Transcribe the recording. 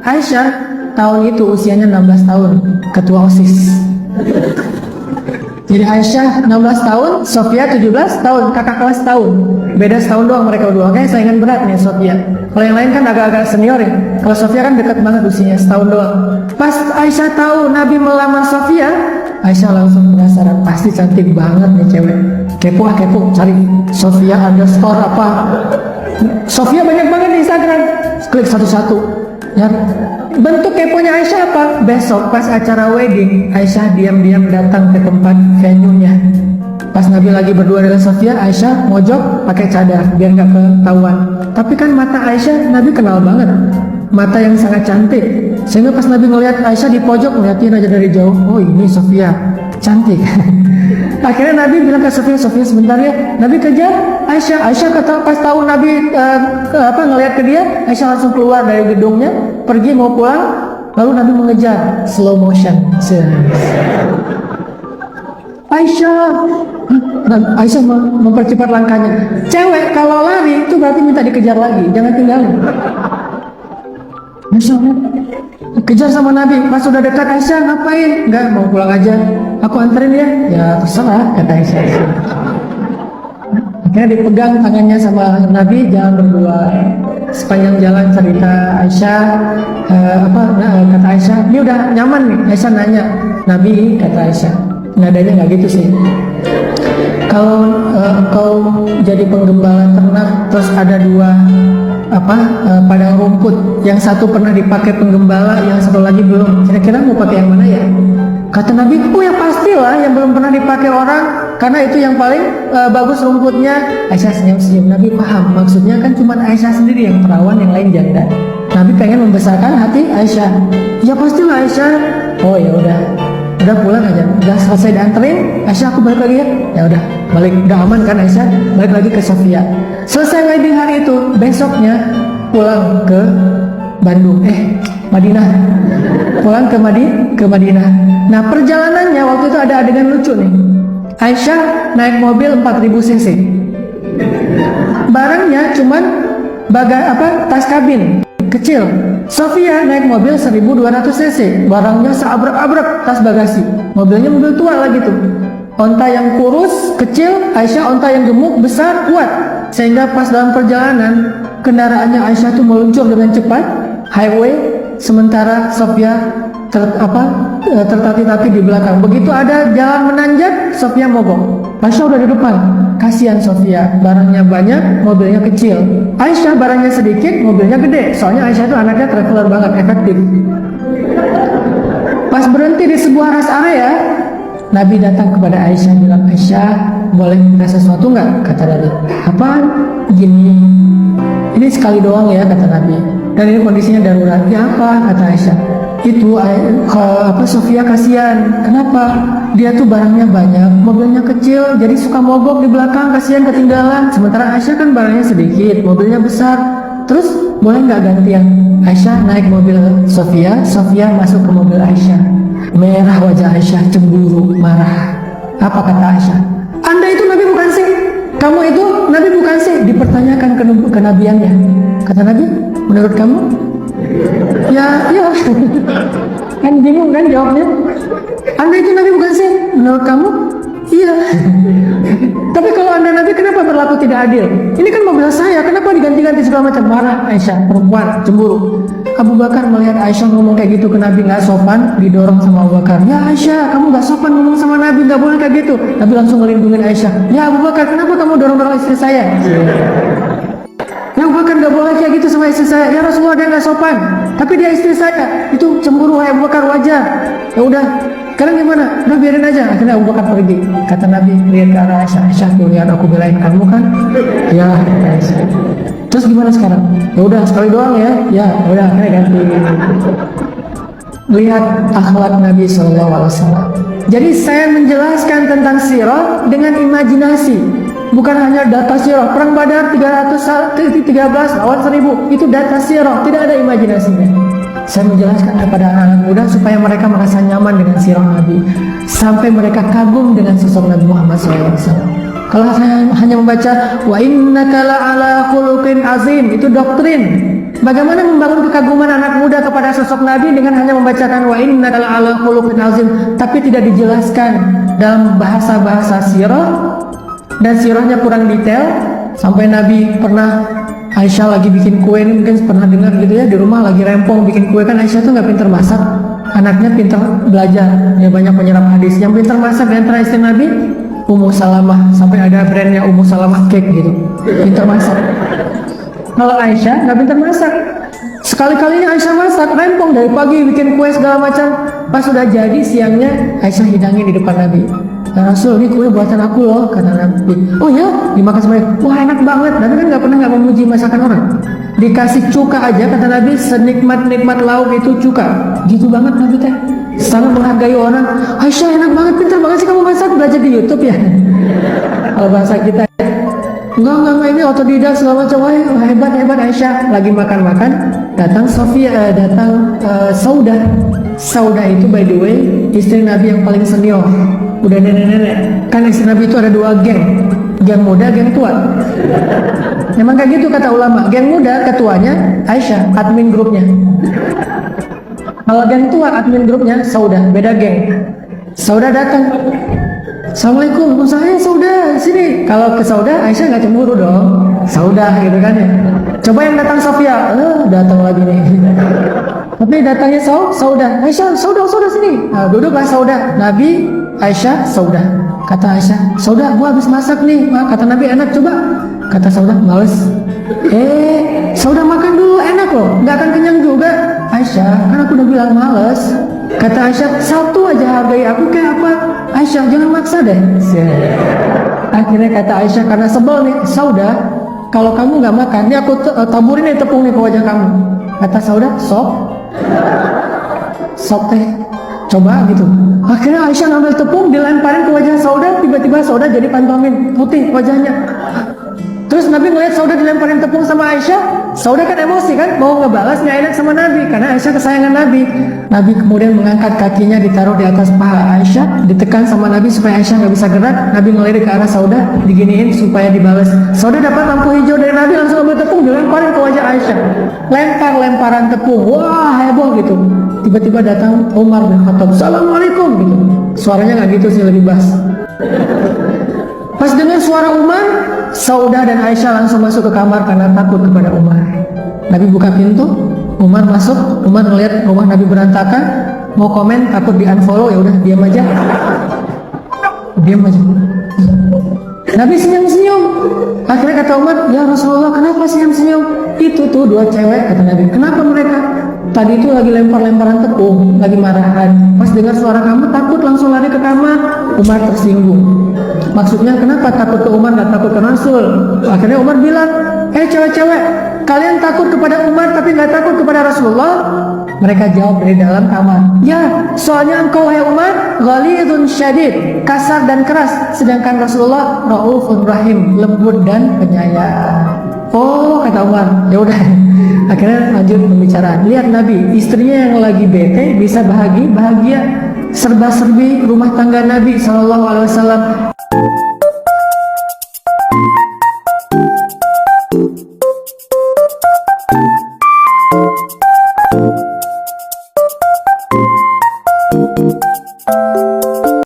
Aisyah tahun itu usianya 16 tahun, ketua OSIS. Jadi Aisyah 16 tahun, Sofia 17 tahun, kakak kelas tahun. Beda setahun doang mereka berdua. Kayaknya saingan berat nih Sofia. Kalau yang lain kan agak-agak senior ya. Kalau Sofia kan dekat banget usianya, setahun doang. Pas Aisyah tahu Nabi melamar Sofia, Aisyah langsung penasaran, pasti cantik banget nih cewek. Kepo cari Sofia underscore apa. Sofia banyak banget di Instagram. Klik satu-satu. Ya, bentuk keponya Aisyah apa? Besok pas acara wedding, Aisyah diam-diam datang ke tempat venue-nya. Pas Nabi lagi berdua dengan Sofia, Aisyah mojok pakai cadar biar nggak ketahuan. Tapi kan mata Aisyah Nabi kenal banget, mata yang sangat cantik. Sehingga pas Nabi ngelihat Aisyah di pojok, ngeliatin aja dari jauh, oh ini Sofia, cantik. Akhirnya Nabi bilang ke Sofia, Sofia sebentar ya. Nabi kejar Aisyah kata pas tahu Nabi ngelihat ke dia, Aisyah langsung keluar dari gedungnya, pergi mau pulang, lalu Nabi mengejar slow motion. Aisyah mempercepat langkahnya. Cewek kalau lari itu berarti minta dikejar lagi, jangan tinggalin. Aisyah kejar sama Nabi. Pas sudah dekat, Aisyah ngapain? Enggak, mau pulang aja. Aku anterin ya. Ya terserah, kata Aisyah. Akhirnya dipegang tangannya sama Nabi, jalan berdua. Sepanjang jalan cerita Aisyah, kata Aisyah, ini udah nyaman nih. Aisyah nanya, Nabi, kata Aisyah, nadanya nggak gitu sih. Kalau kau jadi penggembala ternak, terus ada dua padang rumput, yang satu pernah dipakai penggembala, yang satu lagi belum, kira-kira mau pakai yang mana ya? Kata Nabi, oh ya pastilah yang belum pernah dipakai orang, karena itu yang paling bagus rumputnya. Aisyah senyum-senyum. Nabi paham, maksudnya kan cuma Aisyah sendiri yang perawan, yang lain janda. Nabi pengen membesarkan hati Aisyah. Ya pastilah Aisyah. Oh ya udah pulang aja, udah selesai dianterin. Aisyah, aku balik lagi ya. Ya udah balik, udah aman kan Aisyah, balik lagi ke Sofia. Selesai wedding hari itu, besoknya pulang ke Bandung, Madinah. Pulang ke Madinah. Nah perjalanannya waktu itu ada adegan lucu nih. Aisyah naik mobil 4000 cc. Barangnya cuman tas kabin kecil. Sofia naik mobil 1200 cc. Barangnya seabrek-abrek, tas bagasi. Mobilnya mobil tua lagi tuh. Onta yang kurus, kecil, Aisyah onta yang gemuk, besar, kuat. Sehingga pas dalam perjalanan, kendaraannya Aisyah tuh meluncur dengan cepat, highway, sementara Sofia tertati-tati di belakang. Begitu ada jalan menanjak, Sofia mogok. Aisyah udah di depan. Kasihan Sofia, barangnya banyak, mobilnya kecil. Aisyah barangnya sedikit, mobilnya gede. Soalnya Aisyah itu anaknya traveler banget, efektif. Pas berhenti di sebuah rest area, Nabi datang kepada Aisyah, bilang, Aisyah, boleh minta sesuatu nggak? Kata Nabi. Apaan? Gini, ini sekali doang ya, kata Nabi. Dan ini kondisinya darurat. Ya apa? Kata Aisyah. Itu Sofia kasihan. Kenapa? Dia tuh barangnya banyak, mobilnya kecil, jadi suka mogok di belakang, kasihan ketinggalan. Sementara Aisyah kan barangnya sedikit, mobilnya besar. Terus boleh nggak gantian? Aisyah naik mobil Sofia, Sofia masuk ke mobil Aisyah. Merah wajah Aisyah, cemburu, marah. Apa kata Aisyah? Anda itu Nabi bukan sih? Kamu itu Nabi bukan sih? Dipertanyakan kenabiannya. Kata Nabi, menurut kamu? Ya. Kan bingung kan jawabnya. Anda itu Nabi bukan sih? Menurut kamu? Iya. Tapi kalau Anda Nabi, kenapa berlaku tidak adil? Ini kan mobil saya, kenapa diganti-ganti segala macam? Marah Aisyah, perempuan, cemburu. Abu Bakar melihat Aisyah ngomong kayak gitu ke Nabi, nggak sopan, didorong sama Abu Bakar. Ya Aisyah, kamu nggak sopan ngomong sama Nabi, nggak boleh kayak gitu. Nabi langsung ngelindungin Aisyah. Ya Abu Bakar, kenapa kamu dorong-dorong istri saya? Ya Abu Bakar, nggak boleh kayak gitu sama istri saya. Ya Rasulullah, dia nggak sopan, tapi dia istri saya. Itu cemburu, wahai Abu Bakar, wajar. Ya udah, sekarang gimana? Udah biarin aja. Akhirnya Abu Bakar pergi. Kata Nabi, lihat ke arah Aisyah. Aisyah, tuh lihat aku belain kamu kan? Ya, Aisyah. Terus gimana sekarang? Ya udah sekali doang ya. Ya udah, akhirnya ganti. Lihat akhlak Nabi SAW. Jadi saya menjelaskan tentang sirah dengan imajinasi, bukan hanya data sirah. Perang Badar 313 lawan 1000, itu data sirah, tidak ada imajinasinya. Saya menjelaskan kepada anak muda supaya mereka merasa nyaman dengan sirah Nabi, sampai mereka kagum dengan sosok Nabi Muhammad SAW. Kalau saya hanya membaca wa innaka la'ala khuluqin azim, itu doktrin. Bagaimana membangun kekaguman anak muda kepada sosok Nabi dengan hanya membacakan wa innaka la'ala khuluqin azim, tapi tidak dijelaskan dalam bahasa-bahasa sirah, dan sirahnya kurang detail. Sampai Nabi pernah, Aisyah lagi bikin kue, ini mungkin pernah dengar gitu ya, di rumah lagi rempong bikin kue, kan Aisyah tuh nggak pintar masak, anaknya pintar belajar, ya banyak penyerap hadis. Yang pintar masak di antara istri Nabi Ummu Salamah, sampai ada brandnya Ummu Salamah Cake gitu, pintar masak. Kalau Aisyah nggak pintar masak. Sekali-kalinya Aisyah masak, rempong dari pagi bikin kue segala macam. Pas sudah jadi siangnya Aisyah hidangin di depan Nabi. Ya Rasul, ini kue buatan aku loh, kata Nabi. Oh ya, dimakan semuanya. Wah enak banget. Nabi kan nggak pernah nggak memuji masakan orang. Dikasih cuka aja, kata Nabi, senikmat-nikmat lauk itu cuka. Gitu banget Nabi teh. Sangat menghargai orang. Aisyah enak banget, pintar banget sih kamu masak, belajar di YouTube ya. Kalau bahasa kita. Enggak, ini otodidak segala macam. Wah, hebat Aisyah. Lagi makan-makan, datang Saudah. Saudah itu by the way istri Nabi yang paling senior, udah nenek-nenek. Kan istri Nabi itu ada 2 geng muda, geng tua. Memang kayak gitu kata ulama. Geng muda ketuanya Aisyah, admin grupnya. Kalau geng tua admin grupnya Saudah, beda geng. Saudah datang. Assalamualaikum, saya Saudah sini. Kalau ke Saudah, Aisyah nggak cemburu dong. Saudah gitu kan ya. Coba yang datang Sofia, datang lagi nih. Tapi datangnya Saudah, Aisyah, Saudah sini. Nah, duduklah Saudah. Nabi, Aisyah, Saudah. Kata Aisyah, Saudah, gua habis masak nih. Kata Nabi, enak coba. Kata Saudah, males. Saudah makan dulu, enak loh. Nggak akan kenyang juga. Aisyah, kan aku udah bilang males. Kata Aisyah, satu aja hargai aku kayak apa? Aisyah, jangan maksa deh. Akhirnya kata Aisyah karena sebel nih, Saudah, kalau kamu nggak makan, ini aku taburin nih tepung nih ke wajah kamu. Kata Saudah, sok teh, coba gitu. Akhirnya Aisyah ngambil tepung, dilemparin ke wajah Saudah, tiba-tiba Saudah jadi pantomin putih wajahnya. Terus Nabi ngeliat Saudah dilemparin tepung sama Aisyah, Saudah kan emosi kan, mau ngebalas nggak enak sama Nabi, karena Aisyah kesayangan Nabi. Nabi kemudian mengangkat kakinya ditaruh di atas paha Aisyah, ditekan sama Nabi supaya Aisyah nggak bisa gerak. Nabi ngelirik ke arah Saudah, diginiin supaya dibalas. Saudah dapat lampu hijau dari Nabi, langsung ambil tepung, dilemparin ke wajah Aisyah. Lemparan tepung, wah heboh gitu. Tiba-tiba datang Umar bin Khattab, Assalamualaikum gitu. Suaranya nggak gitu sih, lebih bass. Pas dengar suara Umar, Saudah dan Aisyah langsung masuk ke kamar karena takut kepada Umar. Nabi buka pintu, Umar masuk. Umar ngeliat rumah Nabi berantakan, mau komen takut di unfollow, ya udah diam aja. Nabi senyum-senyum. Akhirnya kata Umar, ya Rasulullah, kenapa senyum-senyum? Itu tuh 2 cewek, kata Nabi. Kenapa mereka? Tadi itu lagi lempar-lemparan tepung, lagi marahan. Pas dengar suara kamu takut, langsung lari ke kamar. Umar tersinggung. Maksudnya kenapa takut ke Umar, gak takut ke Rasul? Akhirnya Umar bilang, cewek-cewek, kalian takut kepada Umar tapi gak takut kepada Rasulullah? Mereka jawab dari dalam kamar, ya, soalnya engkau wahai Umar ghalidun syadid, kasar dan keras, sedangkan Rasulullah raufun rahim, lembut dan penyayang. Oh, kata Umar, ya udah. Akhirnya lanjut pembicaraan. Lihat Nabi, istrinya yang lagi bete bisa bahagia, serba-serbi rumah tangga Nabi SAW.